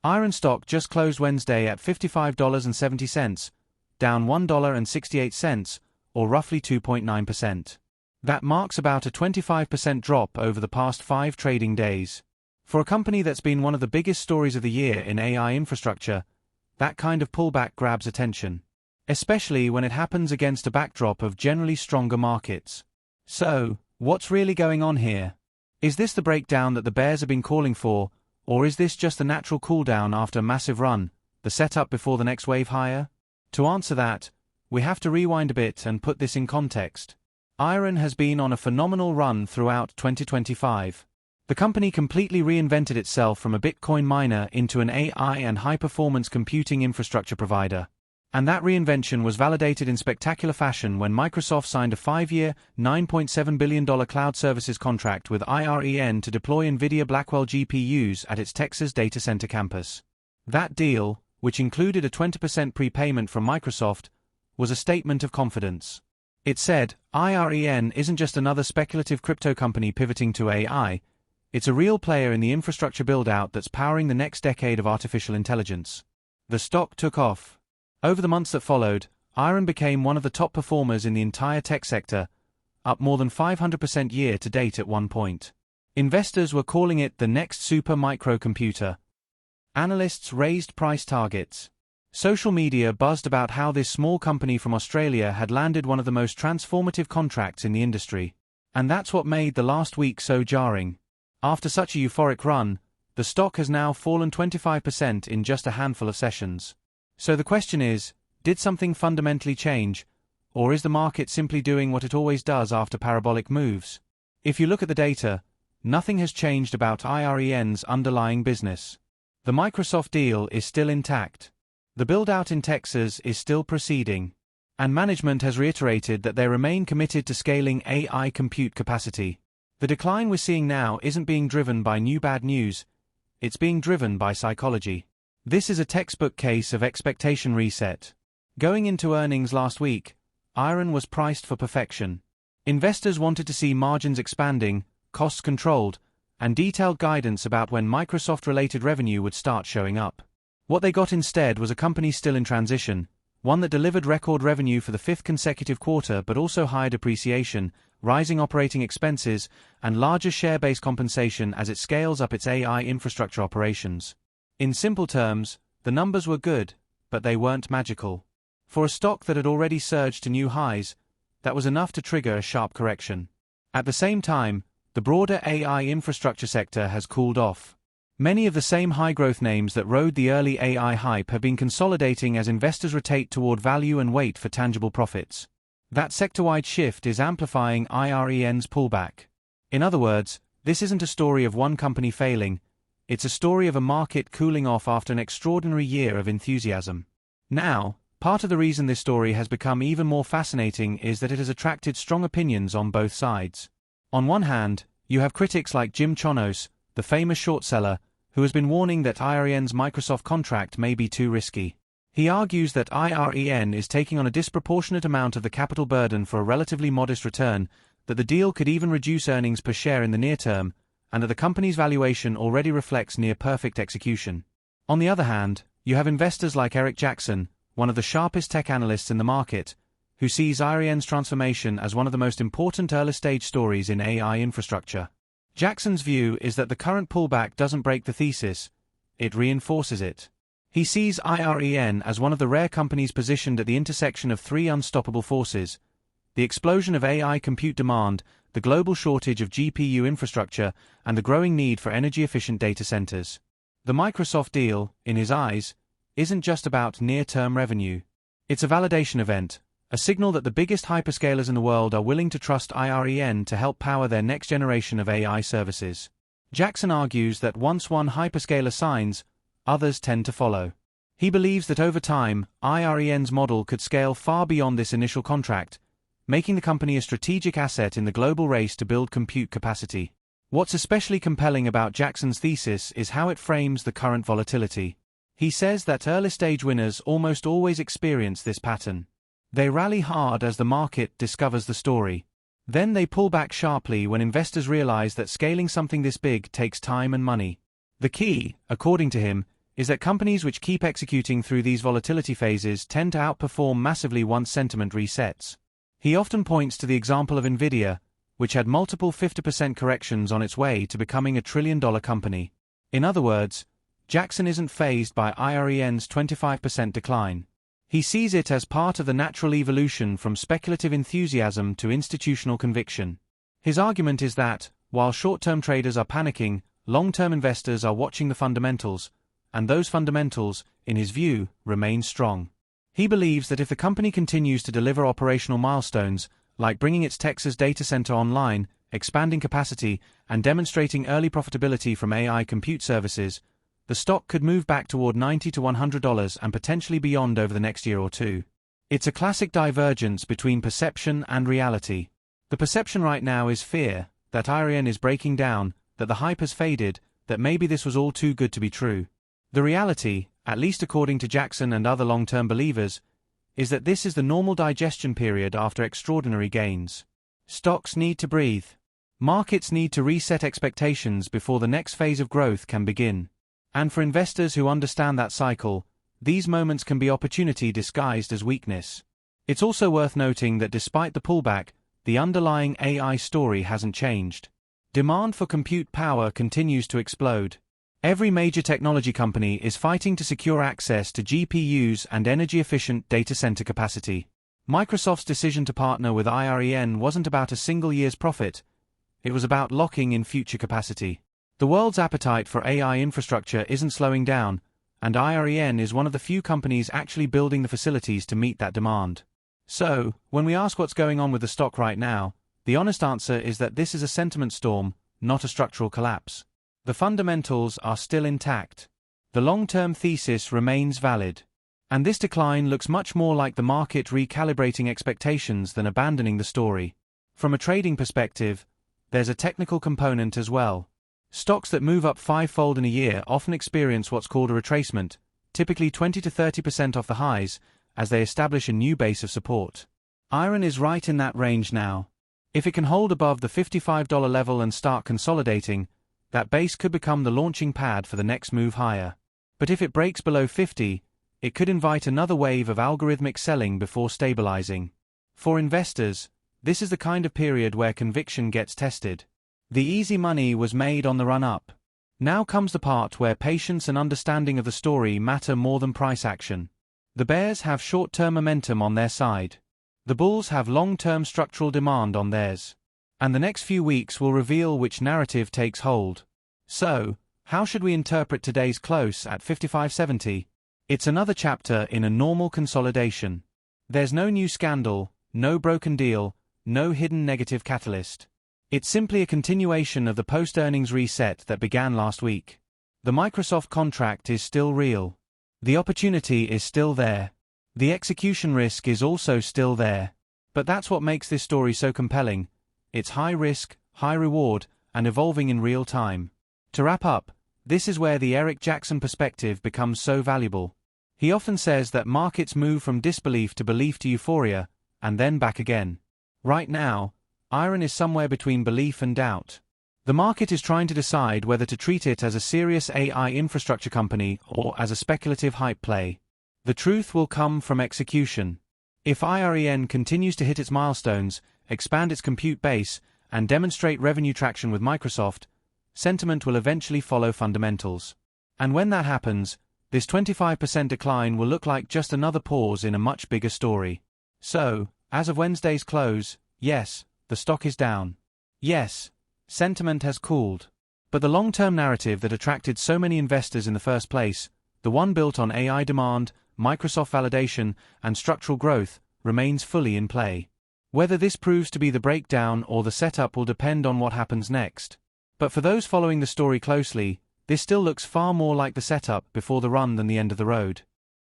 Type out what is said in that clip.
IREN stock just closed Wednesday at $55.70, down $1.68, or roughly 2.9%. That marks about a 25% drop over the past 5 trading days. For a company that's been one of the biggest stories of the year in AI infrastructure, that kind of pullback grabs attention, especially when it happens against a backdrop of generally stronger markets. So, what's really going on here? Is this the breakdown that the bears have been calling for, or is this just the natural cooldown after a massive run, the setup before the next wave higher? To answer that, we have to rewind a bit and put this in context. IREN has been on a phenomenal run throughout 2025. The company completely reinvented itself from a Bitcoin miner into an AI and high-performance computing infrastructure provider. And that reinvention was validated in spectacular fashion when Microsoft signed a 5-year, $9.7 billion cloud services contract with IREN to deploy Nvidia Blackwell GPUs at its Texas data center campus. That deal, which included a 20% prepayment from Microsoft, was a statement of confidence. It said, IREN isn't just another speculative crypto company pivoting to AI, it's a real player in the infrastructure build-out that's powering the next decade of artificial intelligence. The stock took off. Over the months that followed, IREN became one of the top performers in the entire tech sector, up more than 500% year to date at one point. Investors were calling it the next super microcomputer. Analysts raised price targets. Social media buzzed about how this small company from Australia had landed one of the most transformative contracts in the industry. And that's what made the last week so jarring. After such a euphoric run, the stock has now fallen 25% in just a handful of sessions. So the question is, did something fundamentally change, or is the market simply doing what it always does after parabolic moves? If you look at the data, nothing has changed about IREN's underlying business. The Microsoft deal is still intact. The build-out in Texas is still proceeding. And management has reiterated that they remain committed to scaling AI compute capacity. The decline we're seeing now isn't being driven by new bad news, it's being driven by psychology. This is a textbook case of expectation reset. Going into earnings last week, IREN was priced for perfection. Investors wanted to see margins expanding, costs controlled, and detailed guidance about when Microsoft-related revenue would start showing up. What they got instead was a company still in transition, one that delivered record revenue for the 5th consecutive quarter but also high depreciation, rising operating expenses, and larger share-based compensation as it scales up its AI infrastructure operations. In simple terms, the numbers were good, but they weren't magical. For a stock that had already surged to new highs, that was enough to trigger a sharp correction. At the same time, the broader AI infrastructure sector has cooled off. Many of the same high-growth names that rode the early AI hype have been consolidating as investors rotate toward value and wait for tangible profits. That sector-wide shift is amplifying IREN's pullback. In other words, this isn't a story of one company failing, it's a story of a market cooling off after an extraordinary year of enthusiasm. Now, part of the reason this story has become even more fascinating is that it has attracted strong opinions on both sides. On one hand, you have critics like Jim Chanos, the famous short seller, who has been warning that IREN's Microsoft contract may be too risky. He argues that IREN is taking on a disproportionate amount of the capital burden for a relatively modest return, that the deal could even reduce earnings per share in the near term, and that the company's valuation already reflects near-perfect execution. On the other hand, you have investors like Eric Jackson, one of the sharpest tech analysts in the market, who sees IREN's transformation as one of the most important early-stage stories in AI infrastructure. Jackson's view is that the current pullback doesn't break the thesis, it reinforces it. He sees IREN as one of the rare companies positioned at the intersection of 3 unstoppable forces: the explosion of AI compute demand, the global shortage of GPU infrastructure, and the growing need for energy-efficient data centers. The Microsoft deal, in his eyes, isn't just about near-term revenue. It's a validation event, a signal that the biggest hyperscalers in the world are willing to trust IREN to help power their next generation of AI services. Jackson argues that once one hyperscaler signs, others tend to follow. He believes that over time, IREN's model could scale far beyond this initial contract, making the company a strategic asset in the global race to build compute capacity. What's especially compelling about Jackson's thesis is how it frames the current volatility. He says that early-stage winners almost always experience this pattern. They rally hard as the market discovers the story. Then they pull back sharply when investors realize that scaling something this big takes time and money. The key, according to him, is that companies which keep executing through these volatility phases tend to outperform massively once sentiment resets. He often points to the example of Nvidia, which had multiple 50% corrections on its way to becoming a trillion-dollar company. In other words, Jackson isn't fazed by IREN's 25% decline. He sees it as part of the natural evolution from speculative enthusiasm to institutional conviction. His argument is that, while short-term traders are panicking, long-term investors are watching the fundamentals, and those fundamentals, in his view, remain strong. He believes that if the company continues to deliver operational milestones, like bringing its Texas data center online, expanding capacity, and demonstrating early profitability from AI compute services, the stock could move back toward $90 to $100 and potentially beyond over the next year or two. It's a classic divergence between perception and reality. The perception right now is fear, that IREN is breaking down, that the hype has faded, that maybe this was all too good to be true. The reality, at least according to Jackson and other long-term believers, is that this is the normal digestion period after extraordinary gains. Stocks need to breathe. Markets need to reset expectations before the next phase of growth can begin. And for investors who understand that cycle, these moments can be opportunity disguised as weakness. It's also worth noting that despite the pullback, the underlying AI story hasn't changed. Demand for compute power continues to explode. Every major technology company is fighting to secure access to GPUs and energy-efficient data center capacity. Microsoft's decision to partner with IREN wasn't about a single year's profit. It was about locking in future capacity. The world's appetite for AI infrastructure isn't slowing down, and IREN is one of the few companies actually building the facilities to meet that demand. So, when we ask what's going on with the stock right now, the honest answer is that this is a sentiment storm, not a structural collapse. The fundamentals are still intact. The long-term thesis remains valid. And this decline looks much more like the market recalibrating expectations than abandoning the story. From a trading perspective, there's a technical component as well. Stocks that move up five-fold in a year often experience what's called a retracement, typically 20 to 30% off the highs, as they establish a new base of support. IREN is right in that range now. If it can hold above the $55 level and start consolidating, that base could become the launching pad for the next move higher. But if it breaks below 50, it could invite another wave of algorithmic selling before stabilizing. For investors, this is the kind of period where conviction gets tested. The easy money was made on the run-up. Now comes the part where patience and understanding of the story matter more than price action. The bears have short-term momentum on their side. The bulls have long-term structural demand on theirs. And the next few weeks will reveal which narrative takes hold. So, how should we interpret today's close at 55.70? It's another chapter in a normal consolidation. There's no new scandal, no broken deal, no hidden negative catalyst. It's simply a continuation of the post-earnings reset that began last week. The Microsoft contract is still real. The opportunity is still there. The execution risk is also still there. But that's what makes this story so compelling. It's high risk, high reward, and evolving in real time. To wrap up, this is where the Eric Jackson perspective becomes so valuable. He often says that markets move from disbelief to belief to euphoria, and then back again. Right now, IREN is somewhere between belief and doubt. The market is trying to decide whether to treat it as a serious AI infrastructure company or as a speculative hype play. The truth will come from execution. If IREN continues to hit its milestones, expand its compute base, and demonstrate revenue traction with Microsoft, sentiment will eventually follow fundamentals. And when that happens, this 25% decline will look like just another pause in a much bigger story. So, as of Wednesday's close, yes, the stock is down. Yes, sentiment has cooled. But the long-term narrative that attracted so many investors in the first place, the one built on AI demand, Microsoft validation, and structural growth, remains fully in play. Whether this proves to be the breakdown or the setup will depend on what happens next. But for those following the story closely, this still looks far more like the setup before the run than the end of the road.